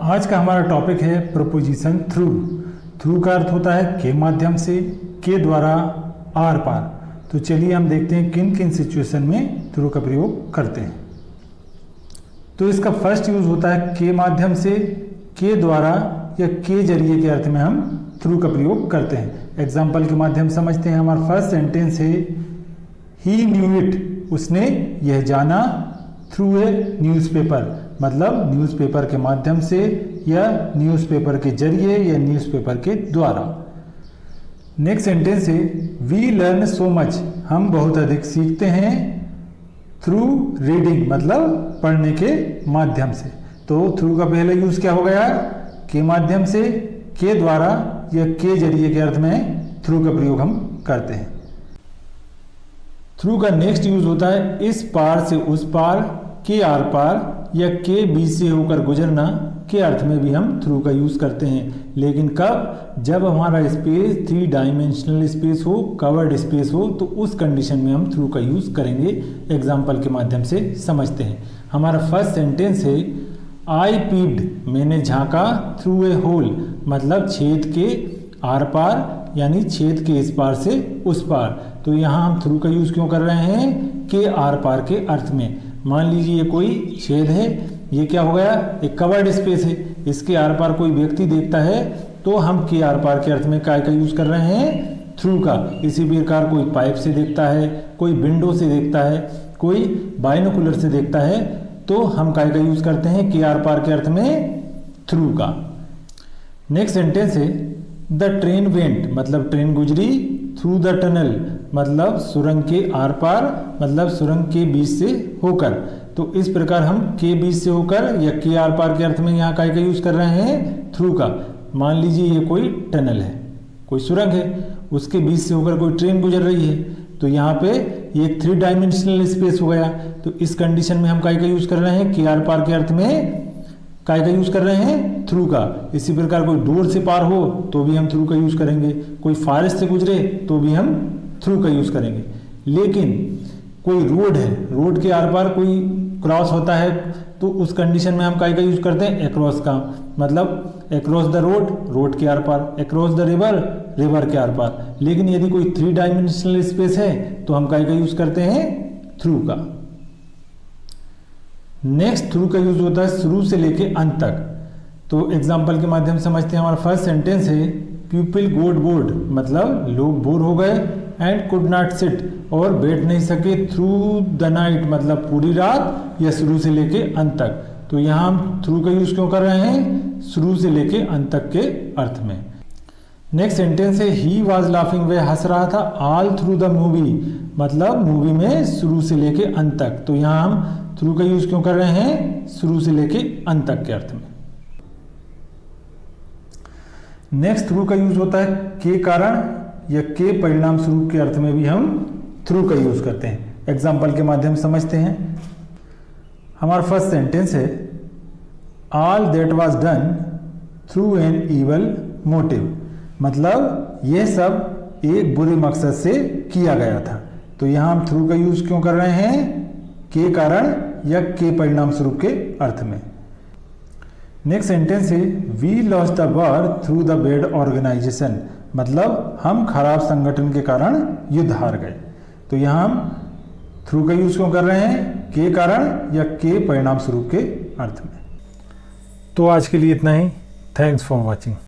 आज का हमारा टॉपिक है प्रोपोजिशन थ्रू। थ्रू का अर्थ होता है के माध्यम से, के द्वारा, आर पार। तो चलिए हम देखते हैं किन किन सिचुएशन में थ्रू का प्रयोग करते हैं। तो इसका फर्स्ट यूज होता है के माध्यम से, के द्वारा या के जरिए के अर्थ में हम थ्रू का प्रयोग करते हैं। एग्जाम्पल के माध्यम समझते हैं। हमारा फर्स्ट सेंटेंस है ही न्यू इट, उसने यह जाना, थ्रू ए न्यूज़पेपर, मतलब न्यूज़पेपर के माध्यम से या न्यूज़पेपर के जरिए या न्यूज़पेपर के द्वारा। नेक्स्ट सेंटेंस है वी लर्न सो मच, हम बहुत अधिक सीखते हैं, थ्रू रीडिंग, मतलब पढ़ने के माध्यम से। तो थ्रू का पहला यूज क्या हो गया? के माध्यम से, के द्वारा या के जरिए के अर्थ में थ्रू का प्रयोग हम करते हैं। थ्रू का नेक्स्ट यूज होता है इस पार से उस पार, के आर पार या के बीच से होकर गुजरना के अर्थ में भी हम थ्रू का यूज करते हैं। लेकिन कब? जब हमारा स्पेस 3 डायमेंशनल स्पेस हो, कवर्ड स्पेस हो, तो उस कंडीशन में हम थ्रू का यूज करेंगे। एग्जाम्पल के माध्यम से समझते हैं। हमारा फर्स्ट सेंटेंस है आई पीप्ड, मैंने झांका, थ्रू ए होल, मतलब छेद के आर पार यानी छेद के इस पार से उस पार। तो यहाँ हम थ्रू का यूज क्यों कर रहे हैं? के आर पार के अर्थ में। मान लीजिए ये कोई छेद है, ये क्या हो गया? एक कवर्ड स्पेस है, इसके आर पार कोई व्यक्ति देखता है तो हम के आर पार के अर्थ में काय का यूज कर रहे हैं? थ्रू का। इसी प्रकार कोई पाइप से देखता है, कोई विंडो से देखता है, कोई बाइनोकुलर से देखता है, तो हम काय का यूज करते हैं? के आर पार के अर्थ में थ्रू का। नेक्स्ट सेंटेंस है द ट्रेन वेंट, मतलब ट्रेन गुजरी, थ्रू द टनल, मतलब सुरंग के आर पार, मतलब सुरंग के बीच से होकर। तो इस प्रकार हम के बीच से होकर या के आर पार के अर्थ में यहाँ काय का यूज कर रहे हैं? थ्रू का। मान लीजिए ये कोई टनल है, कोई सुरंग है, उसके बीच से होकर कोई ट्रेन गुजर रही है, तो यहाँ पे ये एक 3 डायमेंशनल स्पेस हो गया। तो इस कंडीशन में हम काय का यूज कर रहे हैं? के आर पार के अर्थ में काय का यूज कर रहे हैं? थ्रू का। इसी प्रकार कोई डोर से पार हो तो भी हम थ्रू का यूज करेंगे, कोई फॉरेस्ट से गुजरे तो भी हम थ्रू का यूज करेंगे। लेकिन कोई रोड है, रोड के आर पार कोई क्रॉस होता है, तो उस कंडीशन में हम काय का यूज करते हैं? एक्रॉस का, मतलब एक्रॉस द रोड, रोड के आर पार, एक्रॉस द रिवर, रिवर के आर पार। लेकिन यदि कोई 3 डायमेंशनल स्पेस है तो हम काय का यूज करते हैं? थ्रू का। नेक्स्ट थ्रू का यूज होता है शुरू से लेके अंत तक। तो एग्जाम्पल के माध्यम से समझते हैं। हमारा फर्स्ट सेंटेंस है पीपल गोट बोर्ड, मतलब लोग बोर हो गए, एंड कुड नॉट सिट, और बैठ नहीं सके, थ्रू द नाइट, मतलब पूरी रात या शुरू से लेके अंत तक। तो यहाँ हम थ्रू का यूज क्यों कर रहे हैं? शुरू से लेके अंत तक के अर्थ में। नेक्स्ट सेंटेंस है ही वॉज लाफिंग, वह हंस रहा था, ऑल थ्रू द मूवी, मतलब मूवी में शुरू से लेके अंत तक। तो यहाँ हम थ्रू का यूज क्यों कर रहे हैं? शुरू से लेके अंत तक के अर्थ में। नेक्स्ट थ्रू का यूज होता है के कारण या के परिणाम स्वरूप के अर्थ में भी हम थ्रू का यूज करते हैं। एग्जाम्पल के माध्यम से समझते हैं। हमारा फर्स्ट सेंटेंस है all that was done through an evil motive, मतलब यह सब एक बुरे मकसद से किया गया था। तो यहां हम थ्रू का यूज क्यों कर रहे हैं? के कारण या के परिणाम स्वरूप के अर्थ में। नेक्स्ट सेंटेंस है we lost the war through the bad organisation, मतलब हम खराब संगठन के कारण युद्ध हार गए। तो यहाँ हम थ्रू का यूज क्यों कर रहे हैं? के कारण या के परिणाम स्वरूप के अर्थ में। तो आज के लिए इतना ही। Thanks for watching.